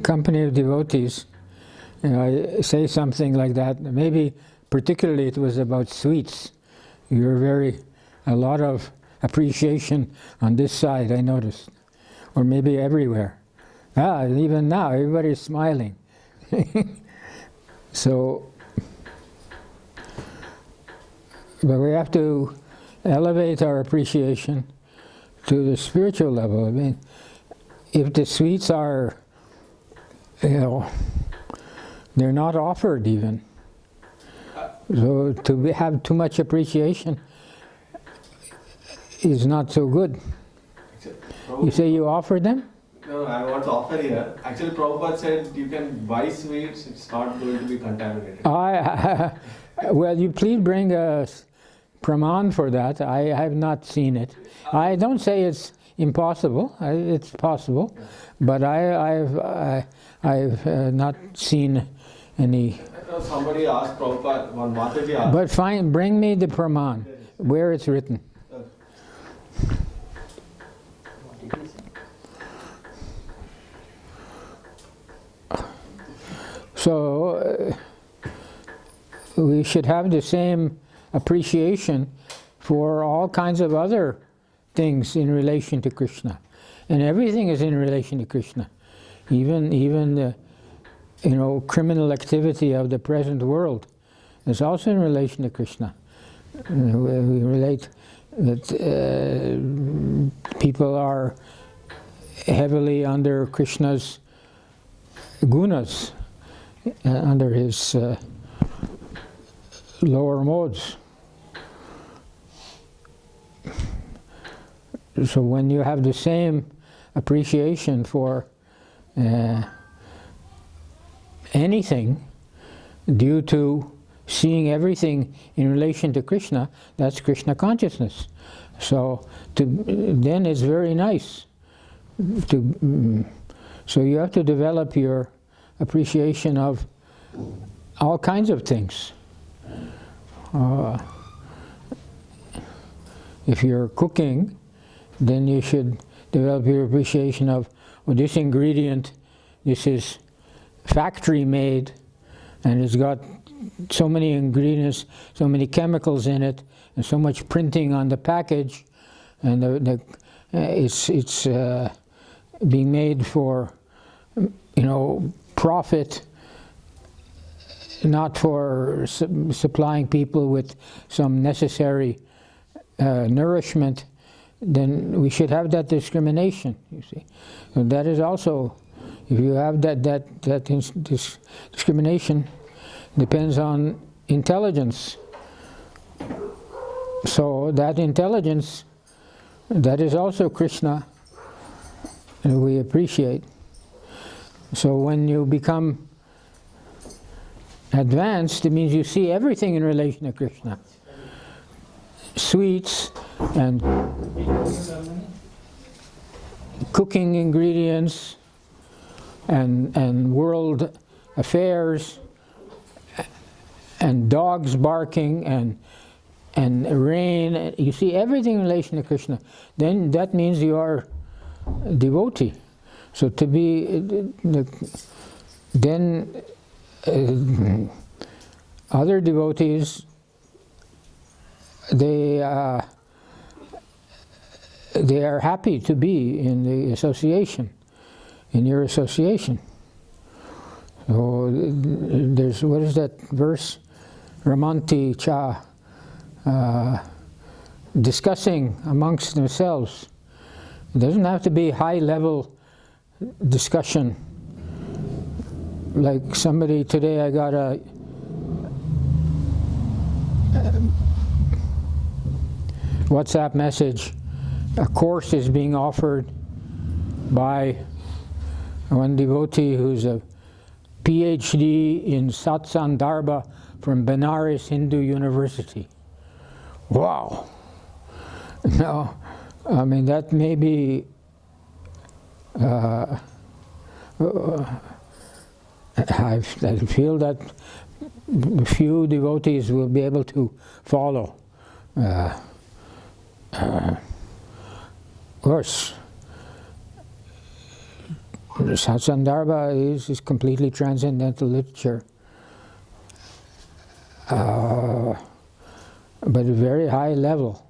company of devotees, I say something like that. Maybe particularly it was about sweets. A lot of appreciation on this side, I noticed, or maybe everywhere. Even now, everybody's smiling. So, but we have to elevate our appreciation to the spiritual level. I mean, if the sweets are, they're not offered even. So to have too much appreciation is not so good. You say you offer them? No, I want to offer here. Actually, Prabhupada said you can buy sweets, it's not going to be contaminated. Well, you please bring a Pranam for that. I have not seen it. I don't say it's impossible. It's possible, but I've not seen any. Somebody asked Prabhupada, one Mataji asked. But fine, bring me the Pranam, where it's written. So we should have the same appreciation for all kinds of other things in relation to Krishna, and everything is in relation to Krishna, even the criminal activity of the present world is also in relation to Krishna. We relate that people are heavily under Krishna's gunas, under his lower modes. So when you have the same appreciation for anything due to seeing everything in relation to Krishna, that's Krishna consciousness. So then it's very nice. So you have to develop your appreciation of all kinds of things. If you're cooking, then you should develop your appreciation of, well, this ingredient, this is factory made, and it's got so many ingredients, so many chemicals in it, and so much printing on the package, and it's being made for, profit, not for supplying people with some necessary nourishment. Then we should have that discrimination, you see. And that is also, if you have this discrimination, depends on intelligence. So that intelligence, that is also Krishna, and we appreciate. So when you become advanced, it means you see everything in relation to Krishna. Sweets and cooking ingredients and world affairs and dogs barking and rain. You see everything in relation to Krishna. Then that means you are a devotee. So to be then other devotees, they are happy to be in the association, in your association. So there's, what is that verse? Ramanti cha, discussing amongst themselves. It doesn't have to be high level discussion. Like somebody today, I got a WhatsApp message. A course is being offered by one devotee who's a PhD in Satsandarbha from Benares Hindu University. Wow! Now, I mean, that may be I feel that few devotees will be able to follow. Of course, Satsandarbha is completely transcendental literature, but a very high level.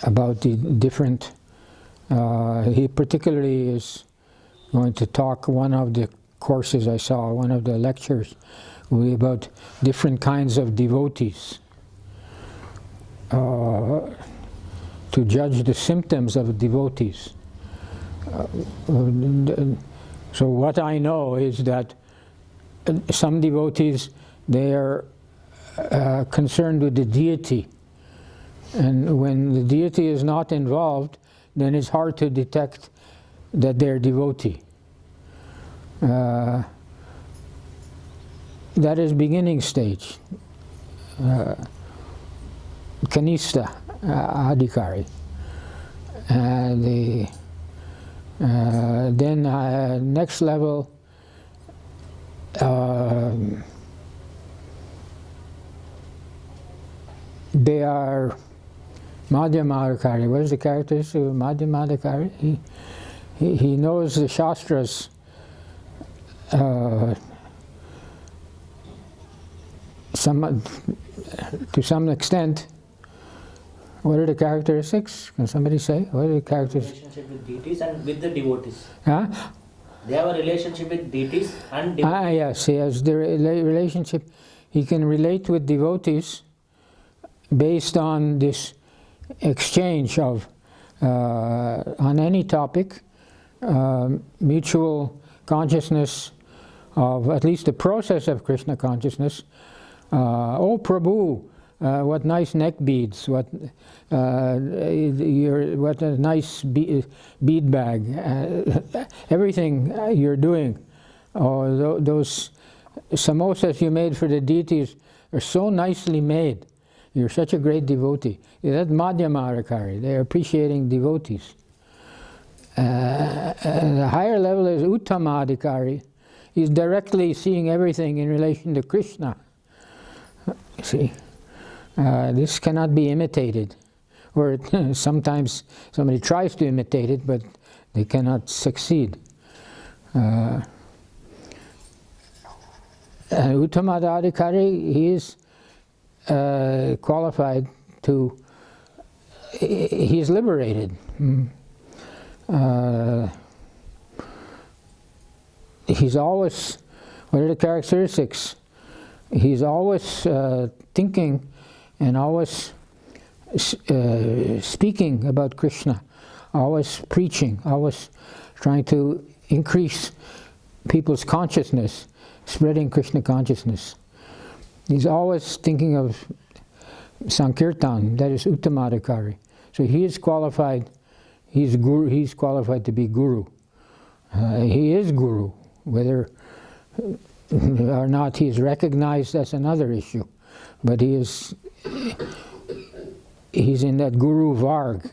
About the different, he particularly is going to talk, one of the courses I saw, one of the lectures, will be about different kinds of devotees, to judge the symptoms of devotees. So what I know is that some devotees, they are concerned with the deity, and when the deity is not involved, then it's hard to detect that they're devotee. That is beginning stage. Kanista Adhikari. Then next level, they are Madhyamadhikari. What is the characteristic of Madhyamadhikari? He knows the Shastras to some extent. What are the characteristics? Can somebody say? What are the characteristics? Relationship with deities and with the devotees. Huh? They have a relationship with deities and devotees. Yes, he has the relationship. He can relate with devotees based on this exchange of, on any topic, mutual consciousness of at least the process of Krishna consciousness. Oh Prabhu, what nice neck beads! What a nice bead bag! Everything you're doing. Oh, those samosas you made for the deities are so nicely made. You're such a great devotee. That's Madhyamadhikari. They're appreciating devotees. The higher level is Uttamadhikari. He's directly seeing everything in relation to Krishna. See, this cannot be imitated. Or sometimes somebody tries to imitate it, but they cannot succeed. Uttamadhikari, he is qualified to, he is liberated. He's always, what are the characteristics? He's always thinking and always speaking about Krishna, always preaching, always trying to increase people's consciousness, spreading Krishna consciousness. He's always thinking of Sankirtan, that is Uttamadhikari. So he is qualified, he's qualified to be Guru. He is Guru. Whether or not he is recognized, that's another issue. But he's in that Guru Varg.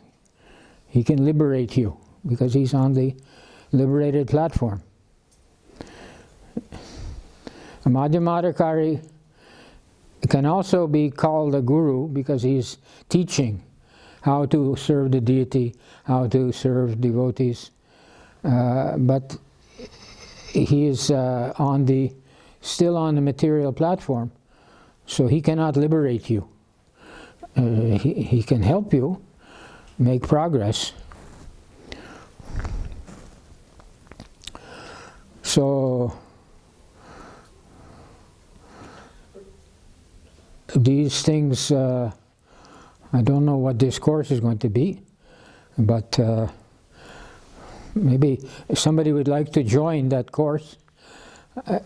He can liberate you because he's on the liberated platform. A Madhyamadhikari can also be called a guru because he's teaching how to serve the deity, how to serve devotees. But he is still on the material platform, so he cannot liberate you. He can help you make progress. So these things, I don't know what this course is going to be, but maybe if somebody would like to join that course,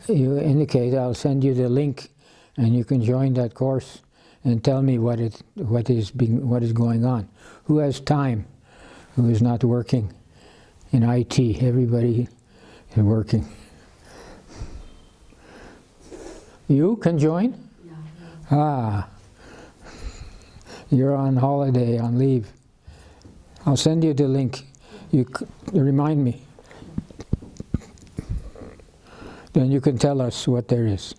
you indicate, I'll send you the link and you can join that course and tell me what is going on. Who has time? Who is not working in IT? Everybody is working. You can join? Yeah. Ah, you're on holiday, on leave. I'll send you the link. You remind me. Then you can tell us what there is.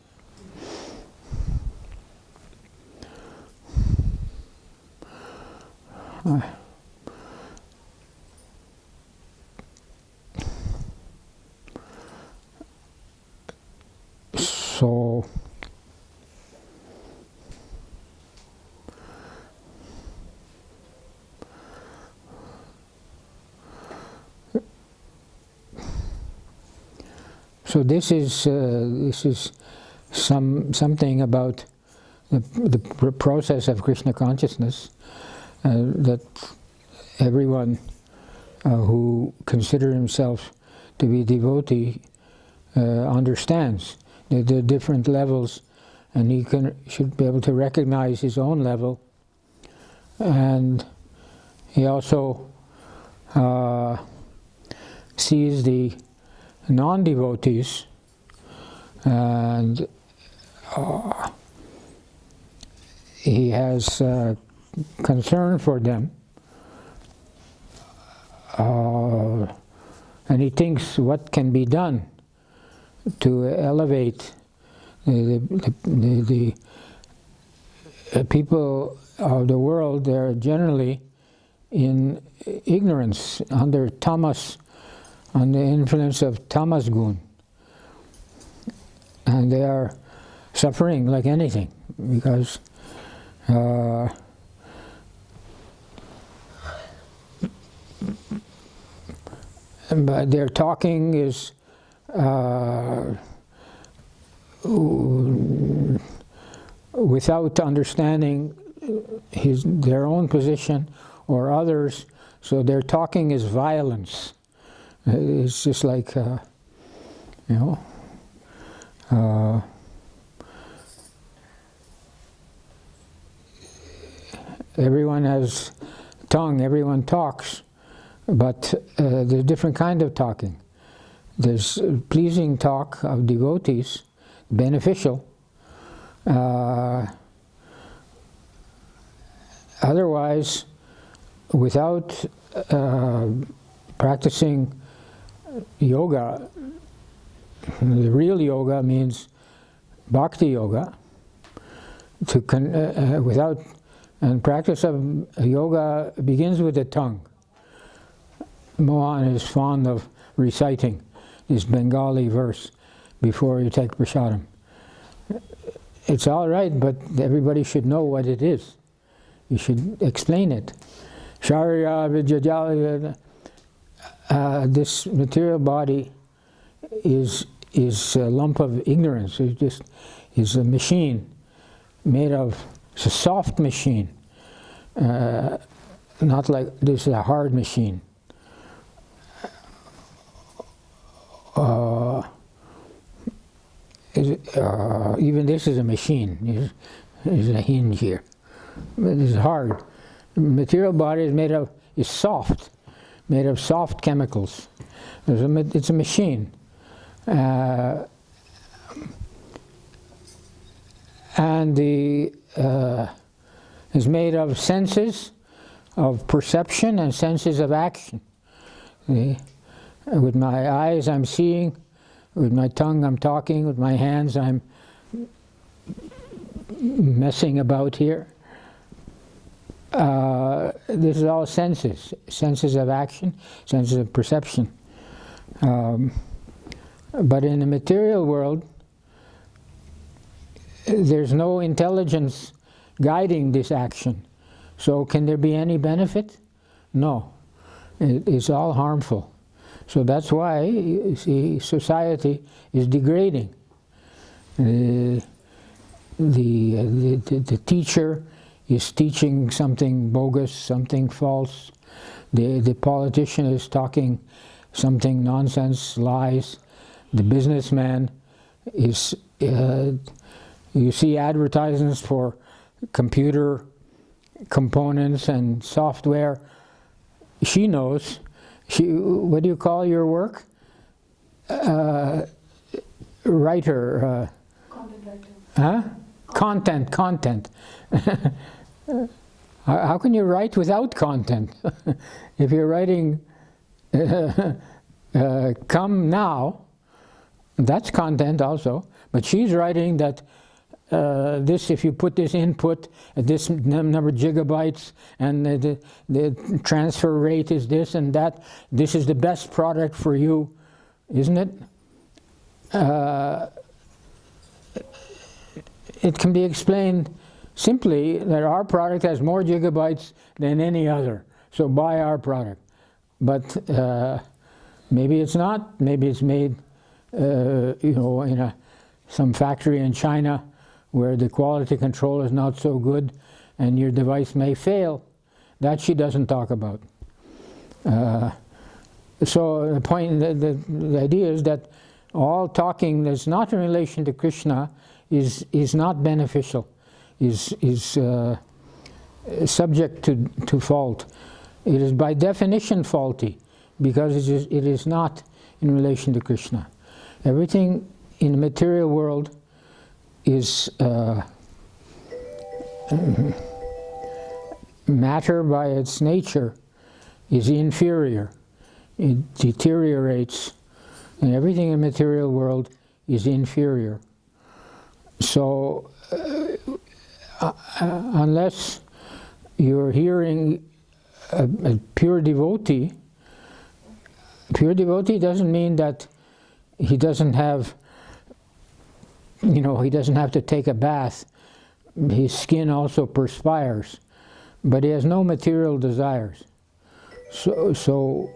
So this is something about the process of Krishna consciousness that everyone who considers himself to be devotee understands the different levels, and he should be able to recognize his own level, and he also sees the non-devotees, and he has concern for them, and he thinks what can be done to elevate the people of the world. They're generally in ignorance, under tamas, under the influence of tamas gun, and they are suffering like anything, because but their talking is without understanding their own position or others, so their talking is violence. It's just like, everyone has tongue, everyone talks, but there's different kind of talking. There's pleasing talk of devotees, beneficial. Otherwise, without practicing yoga, the real yoga means bhakti yoga. And practice of yoga begins with the tongue. Mohan is fond of reciting this Bengali verse before you take prasadam. It's all right, but everybody should know what it is. You should explain it. This material body is a lump of ignorance. It's a machine made of. It's a soft machine, not like this is a hard machine. Even this is a machine. There's a hinge here. It's hard. The material body is soft, made of soft chemicals. It's a machine. And is made of senses of perception and senses of action. With my eyes I'm seeing, with my tongue I'm talking, with my hands I'm messing about here. This is all senses of action, senses of perception. But in the material world, there's no intelligence guiding this action. So can there be any benefit? No. It's all harmful. So that's why, you see, society is degrading. The teacher is teaching something bogus, something false. The politician is talking something nonsense, lies. The businessman is, you see advertisements for computer components and software. She knows. What do you call your work? Writer. Content writer. Huh? Content. How can you write without content? If you're writing come now, that's content also. But she's writing that this, if you put this input at this number of gigabytes, and the transfer rate is this and that, this is the best product for you, isn't it? it can be explained simply that our product has more gigabytes than any other, so buy our product. But maybe it's not. Maybe it's made, in some factory in China where the quality control is not so good, and your device may fail. That she doesn't talk about. So the point, the idea is that all talking that's not in relation to Krishna is not beneficial, is subject to fault. It is by definition faulty, because it is not in relation to Krishna. Everything in the material world is matter by its nature is inferior. It deteriorates, and everything in the material world is inferior. So unless you're hearing a pure devotee doesn't mean that he doesn't have, he doesn't have to take a bath. His skin also perspires, but he has no material desires. So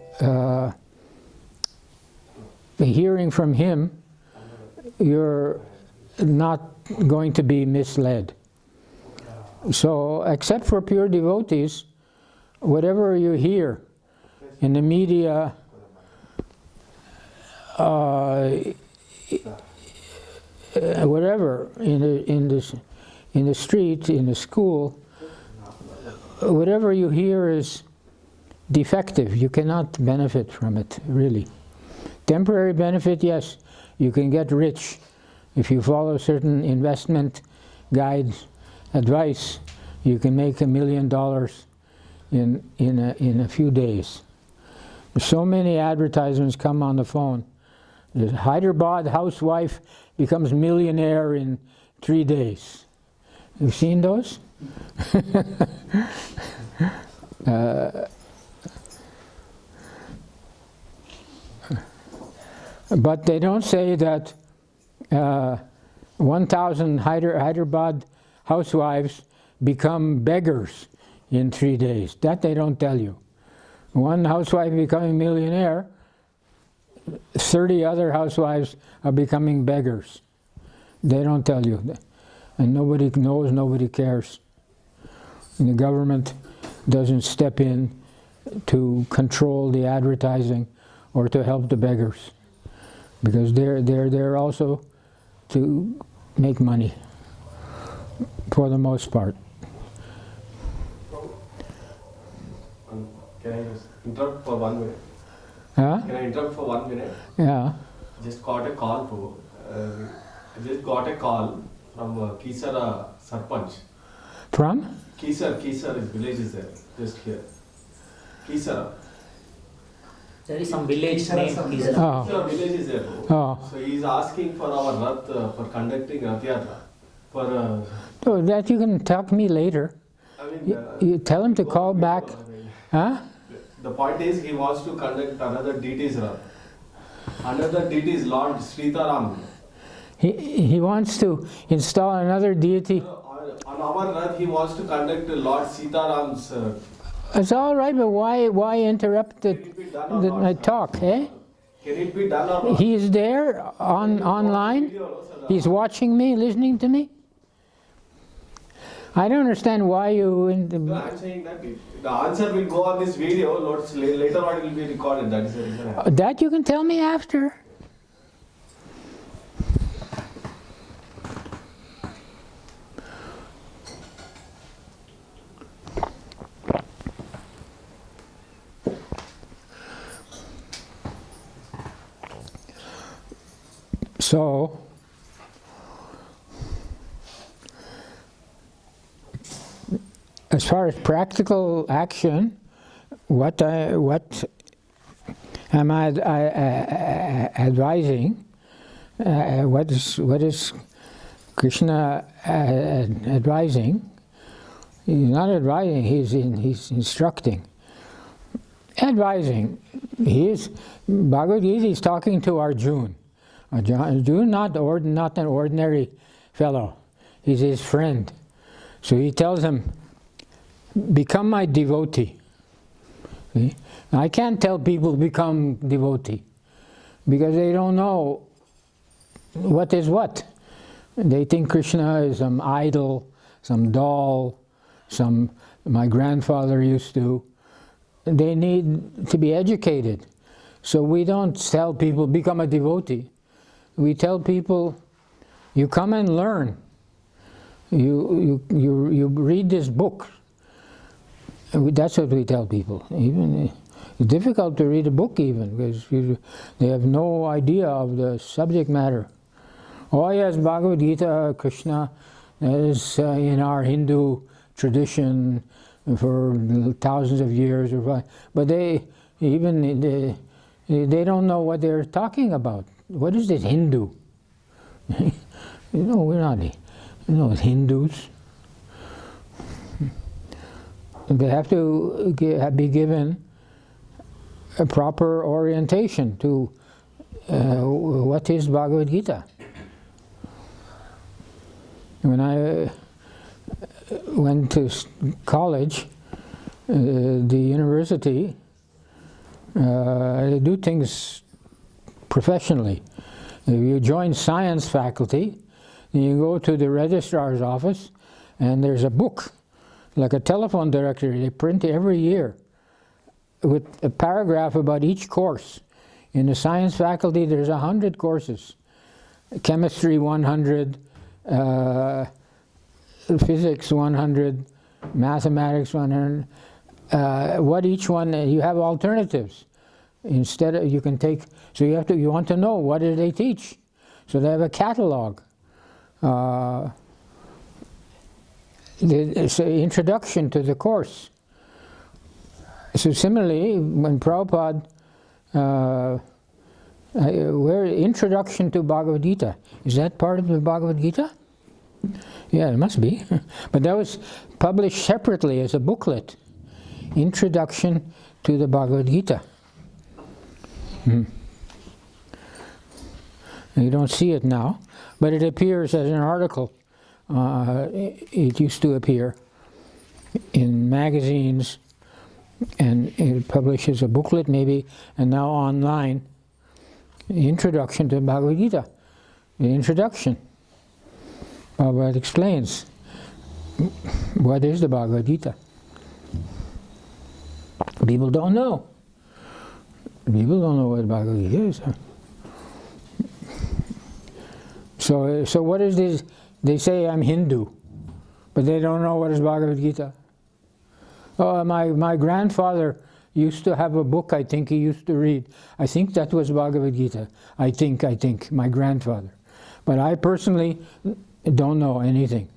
hearing from him, you're not going to be misled. So, except for pure devotees, whatever you hear in the media, whatever, in the street, in the school, whatever you hear is defective. You cannot benefit from it, really. Temporary benefit, yes. You can get rich if you follow certain investment guides, advice. You can make $1 million in a few days. So many advertisements come on the phone. The Hyderabad housewife becomes millionaire in 3 days. You've seen those? But they don't say that 1,000 Hyderabad housewives become beggars in 3 days. That they don't tell you. One housewife becoming a millionaire, 30 other housewives are becoming beggars. They don't tell you. And nobody knows, nobody cares. And the government doesn't step in to control the advertising or to help the beggars, because they're there also to make money for the most part. Can I just interrupt for 1 minute? Huh? Can I interrupt for 1 minute? Yeah. Just got a call, Prabhu. I just got a call from Kisara Sarpanch. From? Kisar, his village is there, just here. Kisara. There is some village name. Oh. Kisara village is there. Prabhu. Oh. So he is asking for our Rath, for conducting Rath Yatra. For, So that you can talk to me later. I mean, You tell him to call back. Huh? The point is, he wants to conduct another deity's Rath. Another deity is Lord Sritaram. He wants to install another deity. On our Rath, he wants to conduct Lord Sitaram's. It's all right, but why interrupt my talk, eh? Can it be done or not? He is there online. He's watching me, listening to me. I don't understand why you. No, I'm saying that the answer will go on this video. Later on, it will be recorded. That is the reason. That you can tell me after. So, as far as practical action, what am I advising? What is Krishna advising? He's not advising. He's instructing. Advising. Bhagavad Gita is talking to Arjuna. Arjuna, not an ordinary fellow. He's his friend. So he tells him, become my devotee. See? I can't tell people become devotee because they don't know what is what. They think Krishna is some idol, some doll, my grandfather used to. They need to be educated. So we don't tell people, become a devotee. We tell people, you come and learn. You read this book. That's what we tell people. Even it's difficult to read a book even because they have no idea of the subject matter. Oh yes, Bhagavad Gita, Krishna, is in our Hindu tradition for thousands of years, but they don't know what they're talking about. What is this Hindu? We're not Hindus. They have to be given a proper orientation to what is Bhagavad Gita. When I went to college, the university, they do things professionally. If you join science faculty, then you go to the registrar's office, and there's a book, like a telephone directory, they print every year with a paragraph about each course. In the science faculty, there's 100 courses. Chemistry 100, physics 100, mathematics 100. What each one, you have alternatives. Instead of, you can take, so you want to know what do they teach. So they have a catalog. It's an introduction to the course. So similarly, when Prabhupada, where introduction to Bhagavad Gita, is that part of the Bhagavad Gita? Yeah, it must be. But that was published separately as a booklet. Introduction to the Bhagavad Gita. You don't see it now, but it appears as an article. It used to appear in magazines, and it publishes a booklet maybe, and now online. The introduction to Bhagavad Gita. The introduction. Prabhupada explains what is the Bhagavad Gita. People don't know. People don't know what Bhagavad Gita is. So what is this? They say I'm Hindu, but they don't know what is Bhagavad Gita. Oh, my grandfather used to have a book, I think he used to read. I think that was Bhagavad Gita. I think, my grandfather. But I personally don't know anything.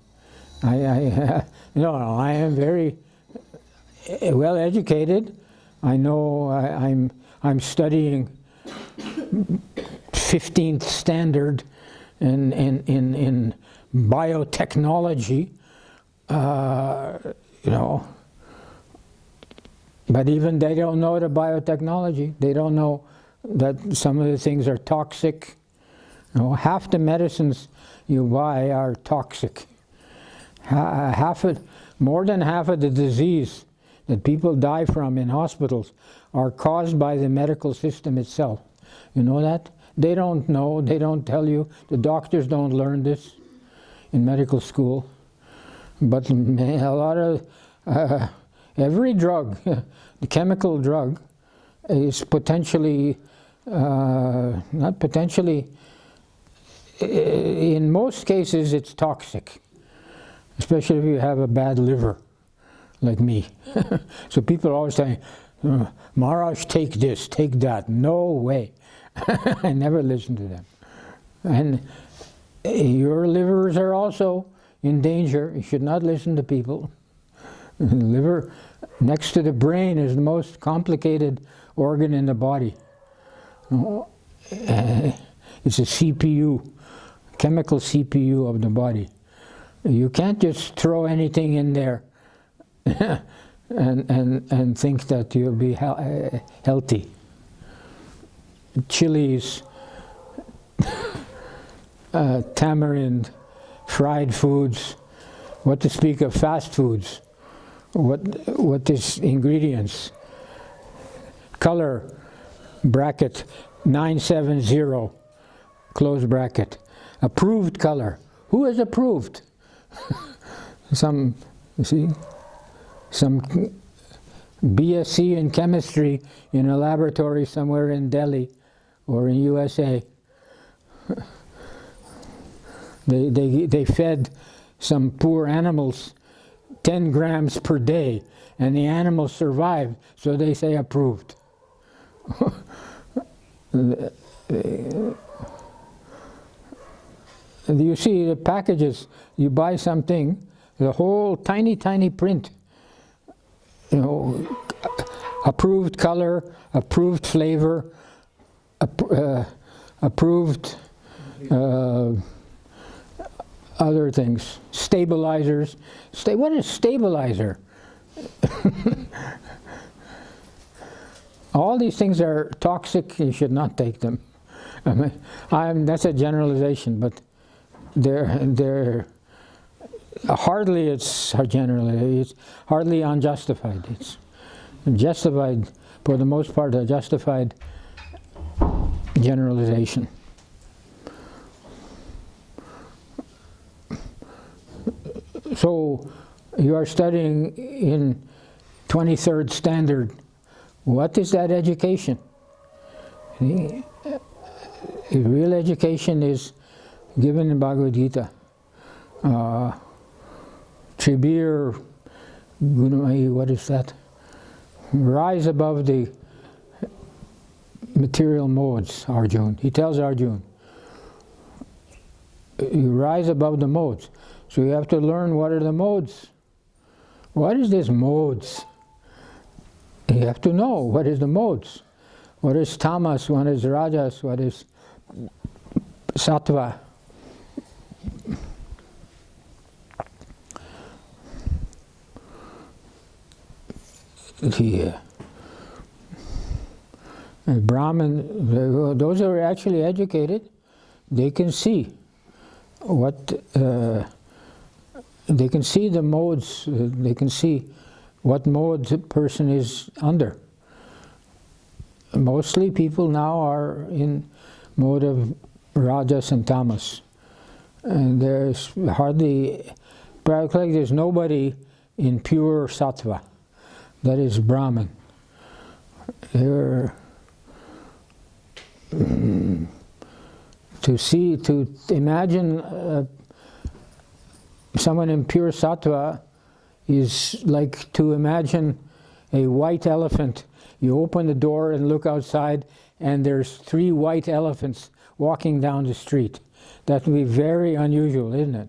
I am very well educated. I know I'm studying 15th standard in biotechnology, but even they don't know the biotechnology. They don't know that some of the things are toxic. Half the medicines you buy are toxic. More than half of the disease that people die from in hospitals are caused by the medical system itself. You know that? They don't know, they don't tell you. The doctors don't learn this in medical school. But a lot of, every drug, the chemical drug, is potentially, not potentially, in most cases it's toxic, especially if you have a bad liver, like me. So people are always saying, Maharaj, take this, take that. No way. I never listen to them. And your livers are also in danger. You should not listen to people. The liver, next to the brain, is the most complicated organ in the body. It's a CPU, chemical CPU of the body. You can't just throw anything in there and think that you'll be healthy. Chilies, tamarind, fried foods, what to speak of fast foods, what is ingredients. Color, bracket 970, close bracket. Approved color. Who is approved? Some, you see, some BSc in chemistry in a laboratory somewhere in Delhi or in USA. They fed some poor animals 10 grams per day, and the animals survived, so they say approved. You see the packages, you buy something, the whole tiny print, you know, approved color, approved flavor, approved other things, stabilizers. What is stabilizer? All these things are toxic, you should not take them. I mean, that's a generalization, but they're hardly, it's generally, it's hardly unjustified. It's justified, for the most part, a justified generalization. So you are studying in 23rd standard. What is that education? The real education is given in Bhagavad Gita. Tribir Gunamayi, what is that? Rise above the material modes, Arjun. He tells Arjun, you rise above the modes. So you have to learn what are the modes. What is this modes? You have to know what is the modes. What is tamas, what is rajas, what is sattva. The Brahmin, those who are actually educated, they can see what, they can see the modes, they can see what mode a person is under. Mostly people now are in mode of rajas and tamas. And there's hardly, practically there's nobody in pure sattva. That is Brahman. To imagine someone in pure sattva is like to imagine a white elephant. You open the door and look outside, and there's 3 white elephants walking down the street. That would be very unusual, isn't it?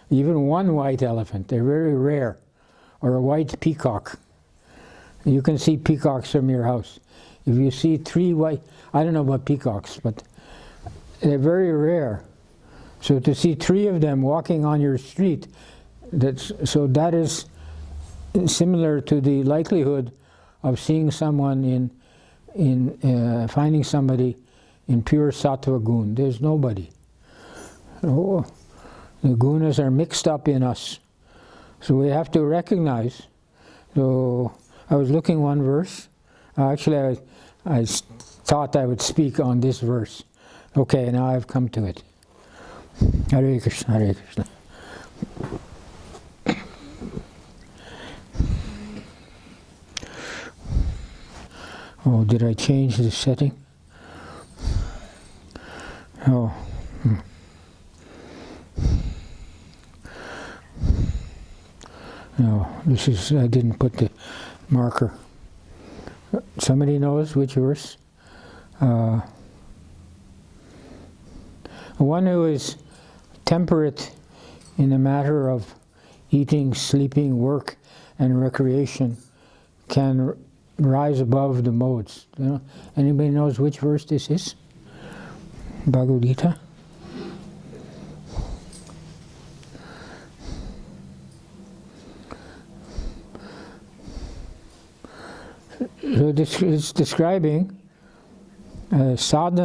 Even one white elephant, they're very rare. Or a white peacock. You can see peacocks from your house. If you see 3 white, I don't know about peacocks, but they're very rare. So to see 3 of them walking on your street, that is similar to the likelihood of seeing someone finding somebody in pure sattva gun. There's nobody. Oh, the gunas are mixed up in us. So we have to recognize. So I was looking one verse. Actually, I thought I would speak on this verse. Okay, now I've come to it. Hare Krishna, Hare Krishna. Oh, did I change the setting? Oh. No, this is, I didn't put the marker. Somebody knows which verse? One who is temperate in the matter of eating, sleeping, work, and recreation can rise above the modes. You know? Anybody knows which verse this is? Bhagavad Gita? So this is describing sadhana.